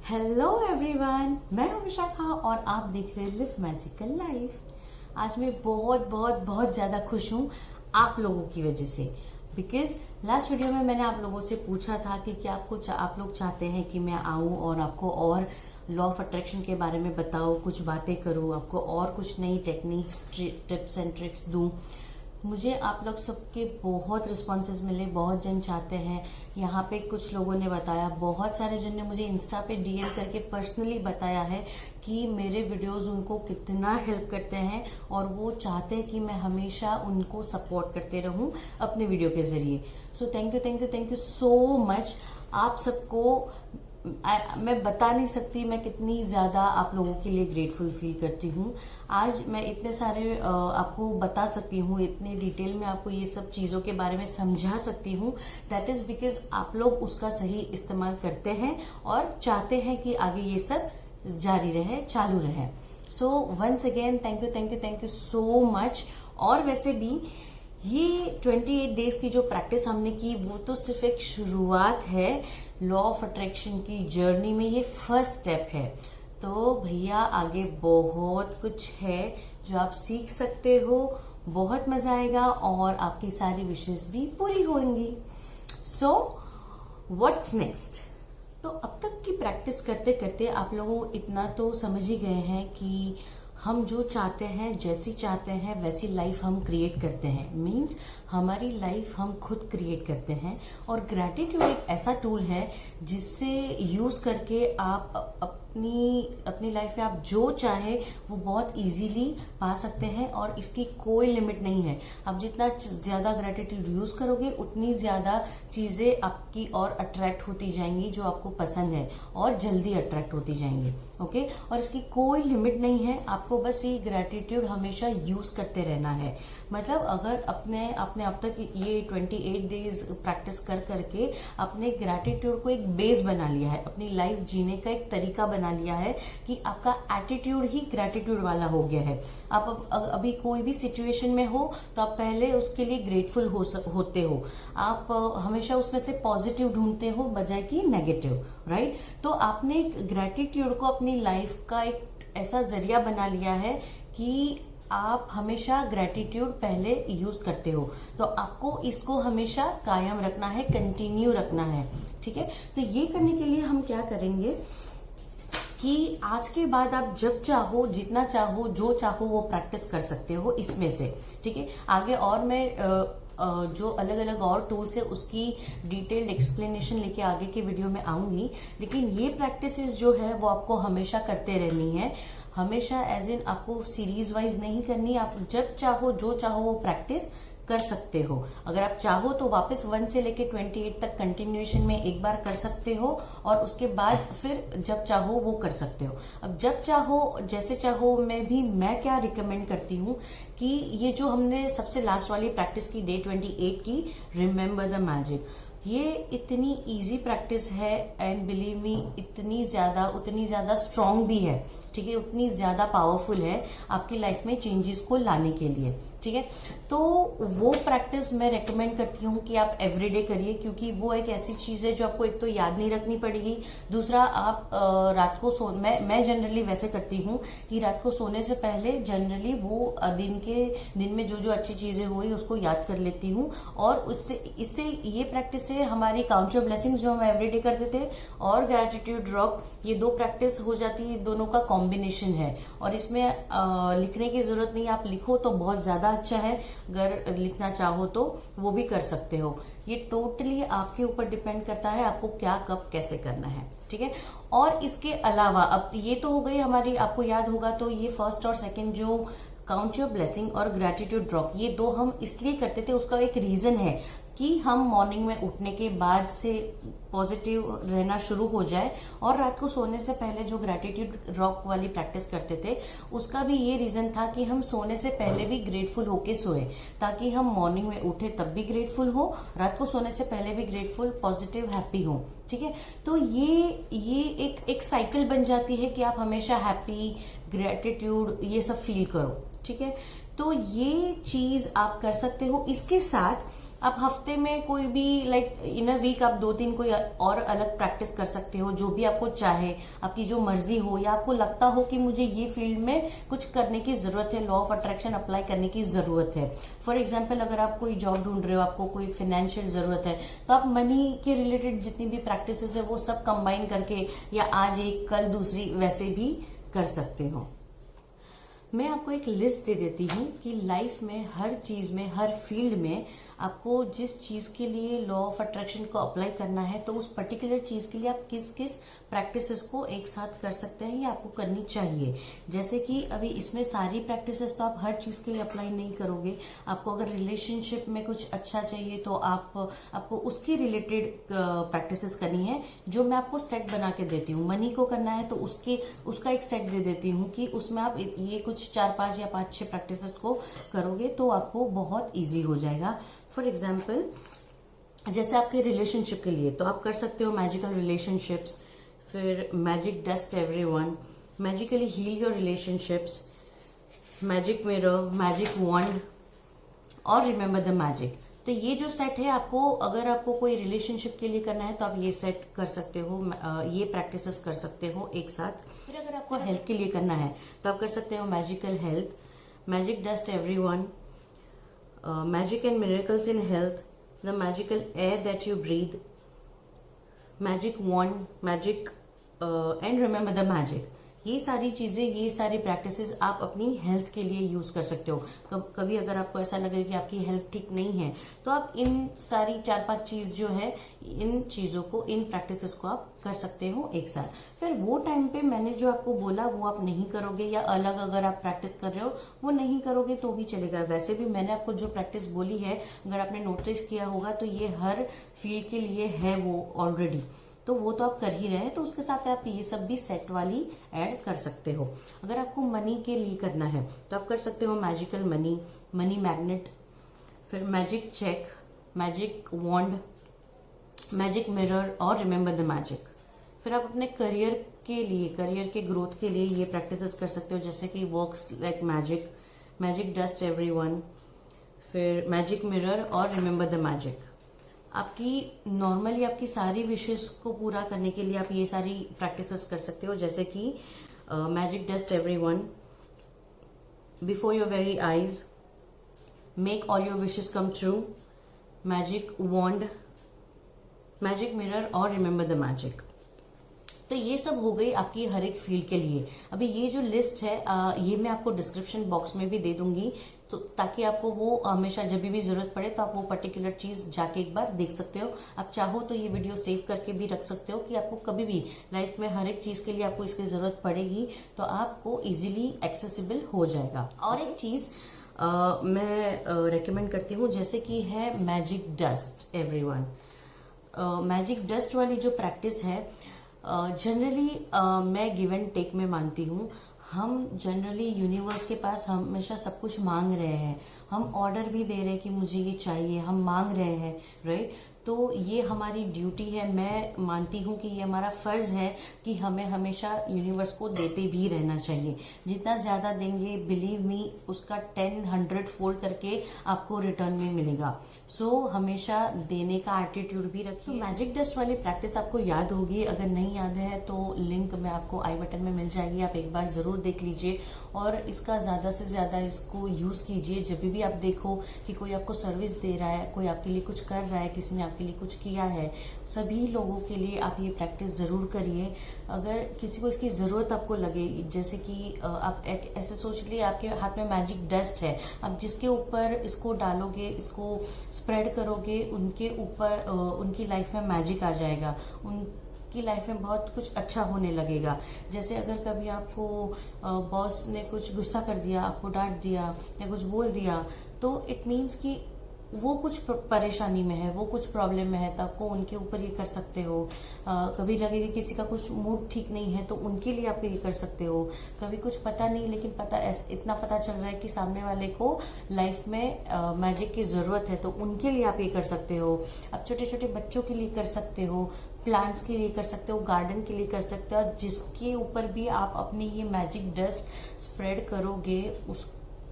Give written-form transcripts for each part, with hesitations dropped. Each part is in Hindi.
हेलो एवरीवन, मैं हूं विशाखा और आप देख रहे हैं लिव मैजिकल लाइफ। आज मैं बहुत बहुत बहुत ज्यादा खुश हूं आप लोगों की वजह से। बिकॉज लास्ट वीडियो में मैंने आप लोगों से पूछा था कि क्या आप लोग चाहते हैं कि मैं आऊं और आपको और लॉ ऑफ अट्रैक्शन के बारे में बताऊं, कुछ बातें करूं, आपको और कुछ नई टेक्निक्स, टिप्स एंड ट्रिक्स दूं। मुझे आप लोग सबके बहुत रिस्पॉन्सेज मिले, बहुत जन चाहते हैं। यहाँ पे कुछ लोगों ने बताया, बहुत सारे जन ने मुझे इंस्टा पे डीएम करके पर्सनली बताया है कि मेरे वीडियोस उनको कितना हेल्प करते हैं और वो चाहते हैं कि मैं हमेशा उनको सपोर्ट करते रहूं अपने वीडियो के जरिए। So thank you thank you thank you so much. आप सबको मैं बता नहीं सकती मैं कितनी ज्यादा आप लोगों के लिए ग्रेटफुल फील करती हूँ। आज मैं इतने सारे आपको बता सकती हूँ, इतने डिटेल में आपको ये सब चीजों के बारे में समझा सकती हूँ। दैट इज बिकॉज आप लोग उसका सही इस्तेमाल करते हैं और चाहते हैं कि आगे ये सब जारी रहे, चालू रहे। So once again thank you so much. और वैसे भी ये 28 डेज की जो प्रैक्टिस हमने की वो तो सिर्फ एक शुरुआत है लॉ ऑफ अट्रैक्शन की जर्नी में। ये फर्स्ट स्टेप है। तो भैया आगे बहुत कुछ है जो आप सीख सकते हो, बहुत मजा आएगा और आपकी सारी विशेष भी पूरी होंगी। So what's next? तो अब तक की प्रैक्टिस करते करते आप लोगों इतना तो समझ ही गए हैं कि हम जो चाहते हैं, जैसी चाहते हैं वैसी लाइफ हम क्रिएट करते हैं। मीन्स हमारी लाइफ हम खुद क्रिएट करते हैं। और ग्रैटिट्यूड एक ऐसा टूल है जिससे यूज करके आप अपनी लाइफ में आप जो चाहे वो बहुत इजीली पा सकते हैं और इसकी कोई लिमिट नहीं है। आप जितना ज्यादा ग्रैटिट्यूड यूज करोगे उतनी ज्यादा चीजें आपकी और अट्रैक्ट होती जाएंगी जो आपको पसंद है और जल्दी अट्रैक्ट होती जाएंगी। ओके, और इसकी कोई लिमिट नहीं है। आपको बस ये ग्रैटिट्यूड हमेशा यूज करते रहना है। मतलब अगर आपने अब तक ये 28 डेज प्रैक्टिस कर करके अपने ग्रैटिट्यूड को एक बेस बना लिया है, अपनी लाइफ जीने का एक तरीका बना लिया है कि आपका एटीट्यूड ही ग्रैटिट्यूड वाला हो गया है। आप अभी कोई भी सिचुएशन में हो तो आप पहले उसके लिए ग्रेटफुल होते हो। आप हमेशा उसमें से पॉजिटिव ढूंढते हो बजाय कि नेगेटिव, राइट? तो आपने ग्रैटिट्यूड को अपनी लाइफ का एक ऐसा जरिया बना लिया है कि आप हमेशा ग्रैटिट्यूड पहले यूज करते हो। तो आपको इसको हमेशा कायम रखना है, कंटिन्यू रखना है। ठीक है, तो ये करने के लिए हम क्या करेंगे कि आज के बाद आप जब चाहो, जितना चाहो, जो चाहो वो प्रैक्टिस कर सकते हो इसमें से। ठीक है, आगे और मैं जो अलग अलग और टूल्स है उसकी डिटेल्ड एक्सप्लेनेशन लेके आगे के वीडियो में आऊंगी। लेकिन ये प्रैक्टिसेस जो है वो आपको हमेशा करते रहनी है। हमेशा एज इन आपको सीरीज वाइज नहीं करनी। आप जब चाहो, जो चाहो वो प्रैक्टिस कर सकते हो। अगर आप चाहो तो वापस 1 से लेके 28 तक कंटिन्यूएशन में एक बार कर सकते हो और उसके बाद फिर जब चाहो वो कर सकते हो। अब जब चाहो, जैसे चाहो मैं क्या रिकमेंड करती हूँ कि ये जो हमने सबसे लास्ट वाली प्रैक्टिस की डे 28 की, रिमेम्बर द मैजिक, ये इतनी इजी प्रैक्टिस है एंड बिलीव मी उतनी ज्यादा स्ट्रांग भी है। ठीक है, उतनी ज्यादा पावरफुल है आपकी लाइफ में चेंजेस को लाने के लिए। ठीक है, तो वो प्रैक्टिस मैं रेकमेंड करती हूँ कि आप एवरीडे करिए, क्योंकि वो एक ऐसी चीज है जो आपको एक तो याद नहीं रखनी पड़ेगी। दूसरा, आप रात को मैं जनरली वैसे करती हूँ कि रात को सोने से पहले जनरली वो दिन में जो जो अच्छी चीजें हुई उसको याद कर लेती हूँ। और इससे ये प्रैक्टिस से हमारी काउंट योर ब्लेसिंग्स जो हम एवरीडे करते थे और ग्रैटिट्यूड ड्रॉप, ये दो प्रैक्टिस हो जाती है। दोनों का कॉम्बिनेशन है और इसमें लिखने की जरूरत नहीं। आप लिखो तो बहुत ज्यादा अच्छा है, अगर लिखना चाहो तो वो भी कर सकते हो। ये टोटली आपके ऊपर डिपेंड करता है आपको क्या, कब, कैसे करना है। ठीक है, और इसके अलावा अब ये तो हो गई हमारी, आपको याद होगा तो ये फर्स्ट और सेकंड जो काउंट योर ब्लेसिंग और ग्रैटिट्यूड ड्रॉप, ये दो हम इसलिए करते थे, उसका एक रीजन है कि हम मॉर्निंग में उठने के बाद से पॉजिटिव रहना शुरू हो जाए और रात को सोने से पहले जो ग्रैटिट्यूड ड्रॉप वाली प्रैक्टिस करते थे उसका भी ये रीजन था कि हम सोने से पहले भी ग्रेटफुल होके सोए, ताकि हम मॉर्निंग में उठे तब भी ग्रेटफुल हो, रात को सोने से पहले भी ग्रेटफुल, पॉजिटिव, हैप्पी हो। ठीक है, तो ये एक साइकिल बन जाती है कि आप हमेशा हैप्पी, ग्रैटिट्यूड ये सब फील करो। ठीक है, तो ये चीज आप कर सकते हो। इसके साथ आप हफ्ते में कोई भी लाइक इन अ वीक आप 2-3 कोई और अलग प्रैक्टिस कर सकते हो, जो भी आपको चाहे, आपकी जो मर्जी हो, या आपको लगता हो कि मुझे ये फील्ड में कुछ करने की जरूरत है, लॉ ऑफ अट्रैक्शन अप्लाई करने की जरूरत है। फॉर एग्जाम्पल, अगर आप कोई जॉब ढूंढ रहे हो, आपको कोई फाइनेंशियल जरूरत है, तो आप मनी के रिलेटेड जितनी भी प्रैक्टिसेस है वो सब कंबाइन करके, या आज एक कल दूसरी, वैसे भी कर सकते हो। मैं आपको एक लिस्ट दे देती हूँ कि लाइफ में हर चीज में, हर फील्ड में आपको जिस चीज के लिए लॉ ऑफ अट्रैक्शन को अप्लाई करना है, तो उस पर्टिकुलर चीज के लिए आप किस किस प्रैक्टिसेस को एक साथ कर सकते हैं या आपको करनी चाहिए। जैसे कि अभी इसमें सारी प्रैक्टिसेस तो आप हर चीज के लिए अप्लाई नहीं करोगे। आपको अगर रिलेशनशिप में कुछ अच्छा चाहिए तो आपको उसके रिलेटेड प्रैक्टिसेस करनी है, जो मैं आपको सेट बना के देती हूँ। मनी को करना है तो उसका एक सेट दे देती हूँ कि उसमें आप ये कुछ 4-5 या 5-6 प्रैक्टिसेस को करोगे तो आपको बहुत ईजी हो जाएगा। फॉर एग्जाम्पल, जैसे आपके रिलेशनशिप के लिए तो आप कर सकते हो मैजिकल रिलेशनशिप्स, फिर magic dust everyone, magically heal your relationships, magic mirror, magic wand और रिमेंबर द मैजिक। तो ये जो सेट है, आपको अगर आपको कोई रिलेशनशिप के लिए करना है तो आप ये सेट कर सकते हो, ये प्रैक्टिसेस कर सकते हो एक साथ। फिर अगर आपको हेल्थ के लिए करना है तो आप कर सकते हो magical health, magic dust everyone, magic and miracles in health, the magical air that you breathe, magic wand, magic and remember the magic। ये सारी चीजें, ये सारी प्रैक्टिसेस आप अपनी हेल्थ के लिए यूज कर सकते हो। कभी अगर आपको ऐसा लगे कि आपकी हेल्थ ठीक नहीं है तो आप इन सारी 4-5 चीज जो है, इन चीजों को, इन प्रैक्टिसेस को आप कर सकते हो एक साथ। फिर वो टाइम पे मैंने जो आपको बोला वो आप नहीं करोगे, या अलग अगर आप प्रैक्टिस कर रहे हो वो नहीं करोगे तो भी चलेगा। वैसे भी मैंने आपको जो प्रैक्टिस बोली है, अगर आपने नोटिस किया होगा तो ये हर फील्ड के लिए है वो ऑलरेडी, तो वो तो आप कर ही रहे हैं, तो उसके साथ आप ये सब भी सेट वाली ऐड कर सकते हो। अगर आपको मनी के लिए करना है तो आप कर सकते हो मैजिकल मनी, मनी मैग्नेट, फिर magic cheque, magic wand, magic mirror और रिमेंबर द मैजिक। फिर आप अपने करियर के लिए, करियर के ग्रोथ के लिए ये प्रैक्टिसेस कर सकते हो, जैसे कि works like magic, magic dust everyone, फिर मैजिक मिरर और रिमेंबर द मैजिक। आपकी नॉर्मली आपकी सारी विशेष को पूरा करने के लिए आप ये सारी प्रैक्टिसेस कर सकते हो, जैसे कि magic dust everyone, before your very eyes, make all your wishes come true, magic wand, magic mirror और रिमेंबर द मैजिक। तो ये सब हो गई आपकी हर एक फील्ड के लिए। अभी ये जो लिस्ट है ये मैं आपको डिस्क्रिप्शन बॉक्स में भी दे दूंगी, तो ताकि आपको वो हमेशा जब भी जरूरत पड़े तो आप वो पर्टिकुलर चीज जाके एक बार देख सकते हो। आप चाहो तो ये वीडियो सेव करके भी रख सकते हो कि आपको कभी भी लाइफ में हर एक चीज के लिए आपको इसकी जरूरत पड़ेगी तो आपको इजीली एक्सेसिबल हो जाएगा। और एक चीज मैं रेकमेंड करती हूँ, जैसे कि है magic dust everyone. Magic dust वाली जो प्रैक्टिस है, जनरली मैं गिव एंड टेक में मानती हूँ। हम जनरली यूनिवर्स के पास हमेशा सब कुछ मांग रहे हैं, हम ऑर्डर भी दे रहे हैं कि मुझे ये चाहिए, हम मांग रहे हैं, राइट। तो ये हमारी ड्यूटी है, मैं मानती हूँ कि ये हमारा फर्ज है कि हमें हमेशा यूनिवर्स को देते भी रहना चाहिए। जितना ज्यादा देंगे, बिलीव मी, उसका 10-100 फोल्ड करके आपको रिटर्न में मिलेगा। सो हमेशा देने का एटीट्यूड भी रखिए। तो मैजिक डस्ट वाली प्रैक्टिस आपको याद होगी, अगर नहीं याद है तो लिंक में आपको आई बटन में मिल जाएगी, आप एक बार जरूर देख लीजिए और इसका ज्यादा से ज्यादा इसको यूज कीजिए। जब भी आप देखो कि कोई आपको सर्विस दे रहा है, कोई आपके लिए कुछ कर रहा है, किसी ने के लिए कुछ किया है, सभी लोगों के लिए आप ये प्रैक्टिस जरूर करिए। अगर किसी को इसकी जरूरत आपको लगे, जैसे कि आप ऐसे सोच लिए आपके हाथ में मैजिक डस्ट है, आप जिसके ऊपर इसको डालोगे, इसको स्प्रेड करोगे, उनके ऊपर उनकी लाइफ में मैजिक आ जाएगा, उनकी लाइफ में बहुत कुछ अच्छा होने लगेगा। जैसे अगर कभी आपको बॉस ने कुछ गुस्सा कर दिया, आपको डांट दिया या कुछ बोल दिया, तो इट मीन्स कि वो कुछ परेशानी में है, वो कुछ प्रॉब्लम में है, तो आपको उनके ऊपर ये कर सकते हो। कभी लगेगा किसी का कुछ मूड ठीक नहीं है तो उनके लिए आप ये कर सकते हो। कभी कुछ पता नहीं, लेकिन इतना पता चल रहा है कि सामने वाले को लाइफ में मैजिक की जरूरत है, तो उनके लिए आप ये कर सकते हो। आप छोटे छोटे बच्चों के लिए कर सकते हो, प्लांट्स के लिए कर सकते हो, गार्डन के लिए कर सकते हो। जिसके ऊपर भी आप अपनी ये मैजिक डस्ट स्प्रेड करोगे,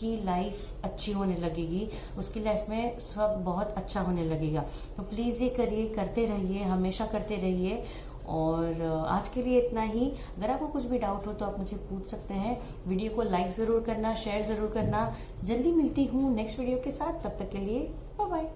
की लाइफ अच्छी होने लगेगी, उसकी लाइफ में सब बहुत अच्छा होने लगेगा। तो प्लीज़ ये करिए, करते रहिए, हमेशा करते रहिए। और आज के लिए इतना ही। अगर आपको कुछ भी डाउट हो तो आप मुझे पूछ सकते हैं। वीडियो को लाइक ज़रूर करना, शेयर ज़रूर करना। जल्दी मिलती हूँ नेक्स्ट वीडियो के साथ, तब तक के लिए बाय बाय।